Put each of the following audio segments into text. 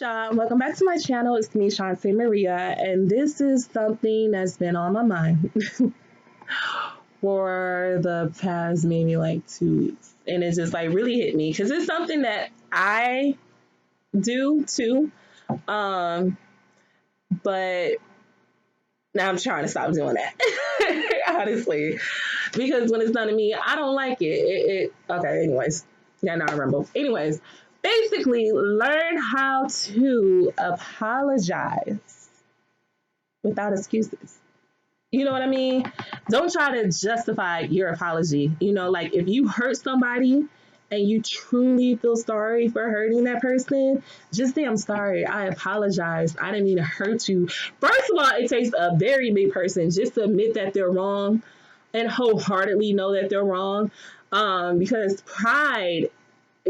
Welcome back to my channel. It's me, Shantae Maria, and this is something that's been on my mind for the past maybe like 2 weeks. And it just like really hit me because it's something that I do too. Um, but now I'm trying to stop doing that, honestly, because when it's done to me, I don't like it. Okay, anyways. Yeah, now I remember. Anyways, basically, learn how to apologize without excuses. You know what I mean? Don't try to justify your apology. Like if you hurt somebody and you truly feel sorry for hurting that person, just say, I'm sorry. I apologize. I didn't mean to hurt you. First of all, it takes a very big person just to admit that they're wrong and wholeheartedly know that they're wrong. Because pride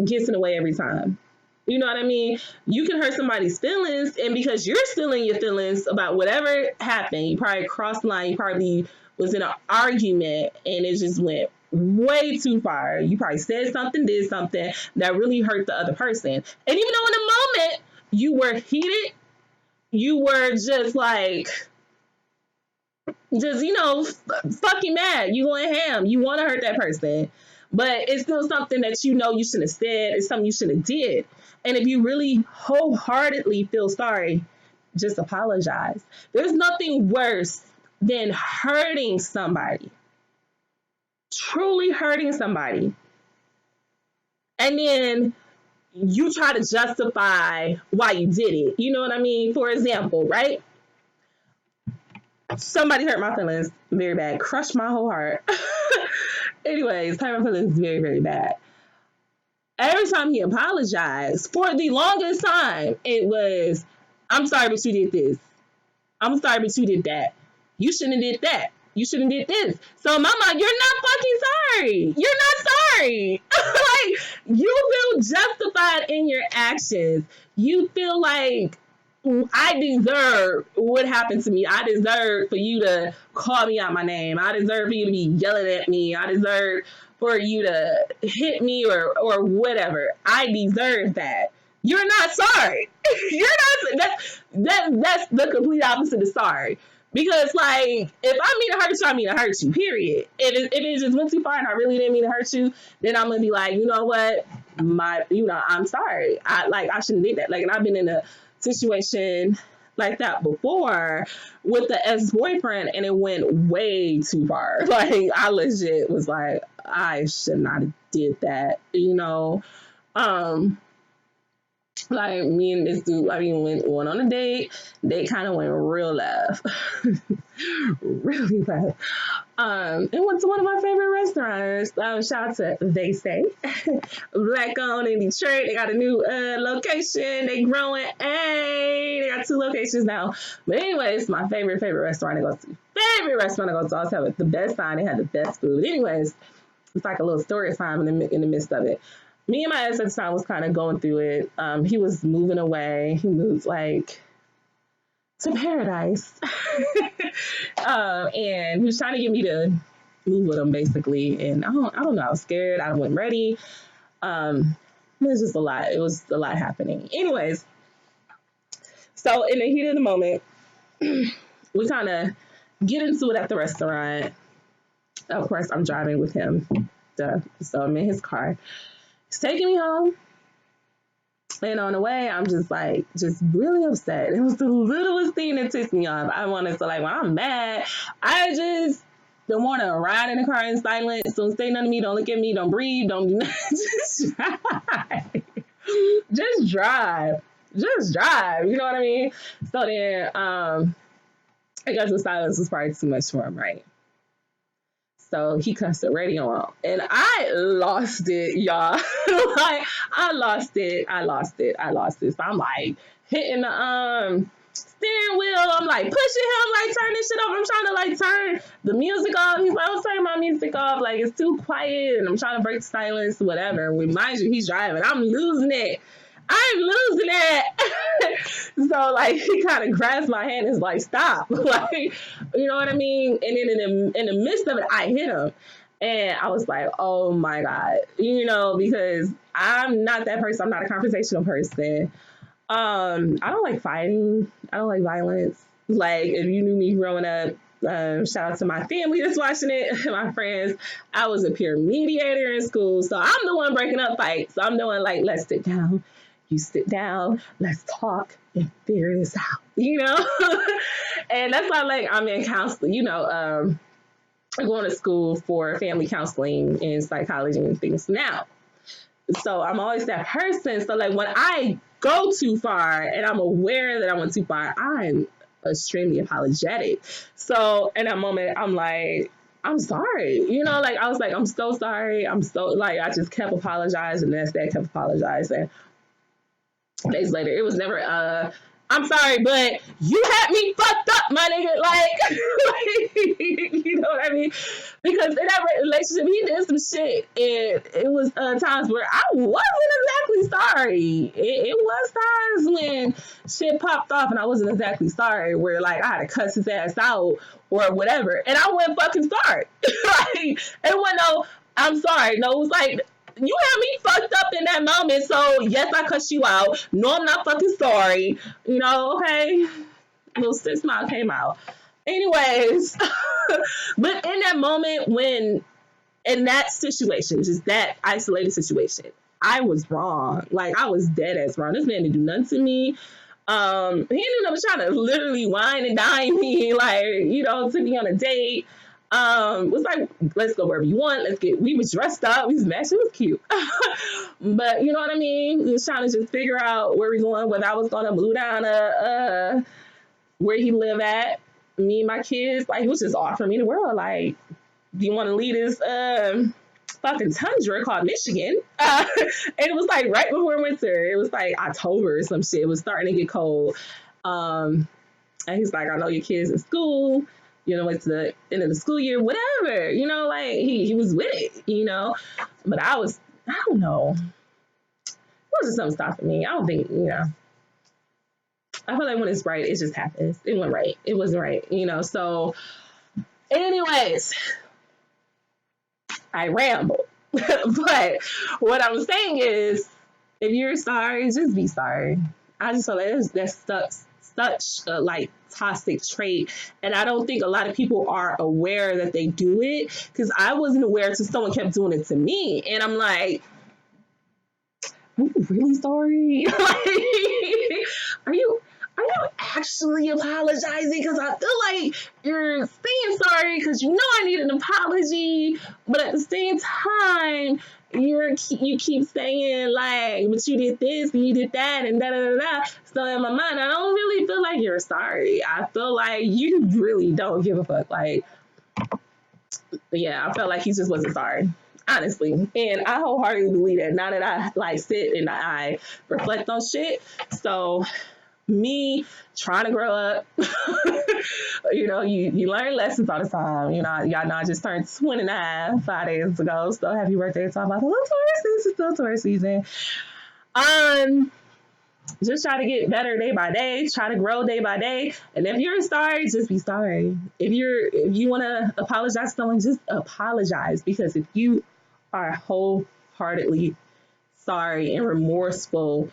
gets in the way every time. You know what I mean? You can hurt somebody's feelings, and because you're still in your feelings about whatever happened, you probably crossed the line, you probably was in an argument, and it just went way too far. You probably said something, did something that really hurt the other person. And even though in the moment you were heated, you were just like, fucking mad. You going ham. You want to hurt that person. But it's still something that you shouldn't have said. It's something you should have did. And if you really wholeheartedly feel sorry, just apologize. There's nothing worse than hurting somebody, truly hurting somebody. And then you try to justify why you did it. You know what I mean? For example, right? Somebody hurt my feelings very bad, crushed my whole heart. Anyways, hurt my feelings very, very bad. Every time he apologized, for the longest time, it was, I'm sorry, but you did this. I'm sorry, but you did that. You shouldn't have did that. You shouldn't have did this. So, mama, you're not fucking sorry. You're not sorry. Like, you feel justified in your actions. You feel like I deserve what happened to me. I deserve for you to call me out my name. I deserve for you to be yelling at me. I deserve for you to hit me or whatever. I deserve that. You're not sorry. You're not. That's the complete opposite of sorry. Because like, if I mean to hurt you, I mean to hurt you. Period. If it just went too far and I really didn't mean to hurt you, then I'm gonna be like, you know what, I'm sorry. I shouldn't do that. Like, and I've been in a situation like that before with the ex-boyfriend, and it went way too far. Like, I legit was like, I should not have did that. Like, me and this dude, went on a date. They kind of went real left. Really left. It went to one of my favorite restaurants. Shout out to They Say. Black owned in Detroit. They got a new location. They growing. Hey, they got 2 locations now. But anyways, my favorite restaurant to go to. Favorite restaurant to go to. I always have the best time. They had the best food. Anyways, it's like a little story time in the midst of it. Me and my ex at the time was kind of going through it. He was moving away. He moved like to paradise. And he was trying to get me to move with him basically. And I don't know. I was scared. I wasn't ready. It was just a lot. It was a lot happening. Anyways, so in the heat of the moment, we kind of get into it at the restaurant. Of course, I'm driving with him. So I'm in his car. He's taking me home. And on the way, I'm just really upset. It was the littlest thing that ticked me off. I wanted to, like, when I'm mad, I just don't want to ride in the car in silence. Don't say nothing to me. Don't look at me. Don't breathe. Don't do nothing. Just drive. Just drive. Just drive. You know what I mean? So then, I guess the silence was probably too much for him, right? So he cussed the radio on. And I lost it, y'all. Like, I lost it. So I'm like hitting the steering wheel. I'm like pushing him, like turn this shit off. I'm trying to like turn the music off. He's like, I'm turning my music off. Like, it's too quiet. And I'm trying to break the silence, whatever. Mind you, he's driving. I'm losing it. So like, he kind of grabs my hand and is like, stop. Like, you know what I mean? And then in the midst of it, I hit him. And I was like, oh my God, because I'm not that person. I'm not a confrontational person. I don't like fighting. I don't like violence. Like if you knew me growing up, shout out to my family that's watching it, my friends. I was a peer mediator in school, so I'm the one breaking up fights. So I'm the one like, let's sit down. You sit down. Let's talk and figure this out. And that's why like I'm in counseling. I'm going to school for family counseling and psychology and things now. So I'm always that person. So like when I go too far and I'm aware that I went too far, I'm extremely apologetic. So in that moment, I'm like, I'm sorry. Like I was like, I'm so sorry. I'm so like I just kept apologizing. And that's that kept apologizing. Days later, it was never I'm sorry, but you had me fucked up, my nigga. You know what I mean? Because in that relationship, he did some shit, and it was times where I wasn't exactly sorry. It was times when shit popped off, and I wasn't exactly sorry. Where like I had to cuss his ass out or whatever, and I wasn't fucking sorry. Like it wasn't no, I'm sorry. No, it was like you had me fucked up in that moment. So yes, I cussed you out. No, I'm not fucking sorry. Okay. A little stiff smile came out. Anyways, but in that moment when in that situation, just that isolated situation, I was wrong. Like I was dead ass wrong. This man didn't do nothing to me. He ended up trying to literally wine and dine me, like, took me on a date. Was like, let's go wherever you want. We was dressed up, we was matched, it was cute. But you know what I mean? We was trying to just figure out where we going, whether I was gonna move down to where he live at, me and my kids. Like he was just offering me the world. Like, do you want to leave this fucking tundra called Michigan? And it was like right before winter. It was like October or some shit. It was starting to get cold. And he's like, I know your kids in school. It's the end of the school year, whatever. Like he was with it. But I don't know. It wasn't something stopping me. I don't think. I feel like when it's right, it just happens. It went right. It wasn't right. So, anyways, I ramble. But what I'm saying is, if you're sorry, just be sorry. I just feel like that's such a like toxic trait, and I don't think a lot of people are aware that they do it. Because I wasn't aware until someone kept doing it to me, and I'm like, are you really sorry? Are you? Are you actually apologizing? Because I feel like you're saying sorry because I need an apology, but at the same time, you keep saying like, but you did this and you did that and da da da da. So in my mind, I don't really feel like you're sorry. I feel like you really don't give a fuck. Like, yeah, I felt like he just wasn't sorry. Honestly. And I wholeheartedly believe that now that I like sit and I reflect on shit. So me trying to grow up, you learn lessons all the time. Y'all know I just turned 29 5 days ago. So happy birthday to my little Taurus. This is still Taurus season. Just try to get better day by day, try to grow day by day. And if you're sorry, just be sorry. If you want to apologize to someone, just apologize. Because if you are wholeheartedly sorry and remorseful,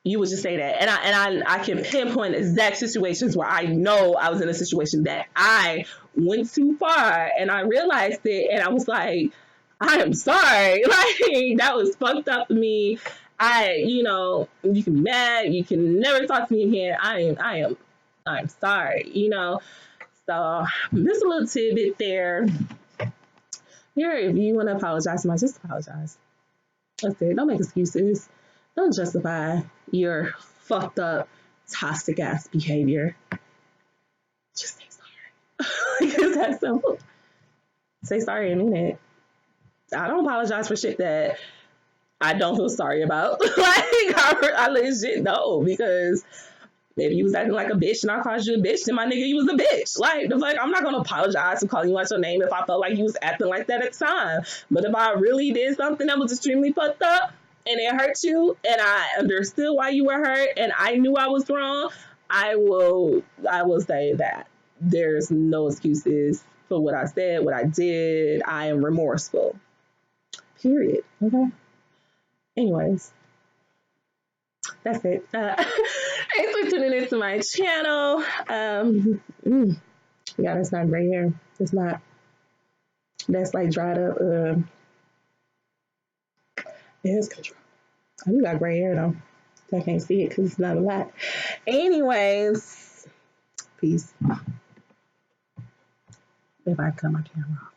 you would just say that. And I can pinpoint exact situations where I know I was in a situation that I went too far and I realized it and I was like, I am sorry. Like that was fucked up to me. You can be mad, you can never talk to me again. I'm sorry. So just a little tidbit there. Here, if you want to apologize to me, just apologize. That's it. Don't make excuses. Don't justify your fucked up, toxic ass behavior. Just say sorry. It's that simple. Say sorry and mean it. I don't apologize for shit that I don't feel sorry about. Like, I legit know, because if you was acting like a bitch and I called you a bitch, then my nigga, you was a bitch. Like, the fuck, I'm not gonna apologize for calling you out your name if I felt like you was acting like that at the time. But if I really did something that was extremely fucked up and it hurt you and I understood why you were hurt and I knew I was wrong, I will say that there's no excuses for what I said, what I did. I am remorseful. Period. Okay. Anyways, That's it. Thanks for tuning into my channel. Yeah, that's not gray hair. It's not. That's like dried up. Hair control. I do got gray hair though. I can't see it because it's not a lot. Anyways, peace. If I cut my camera off.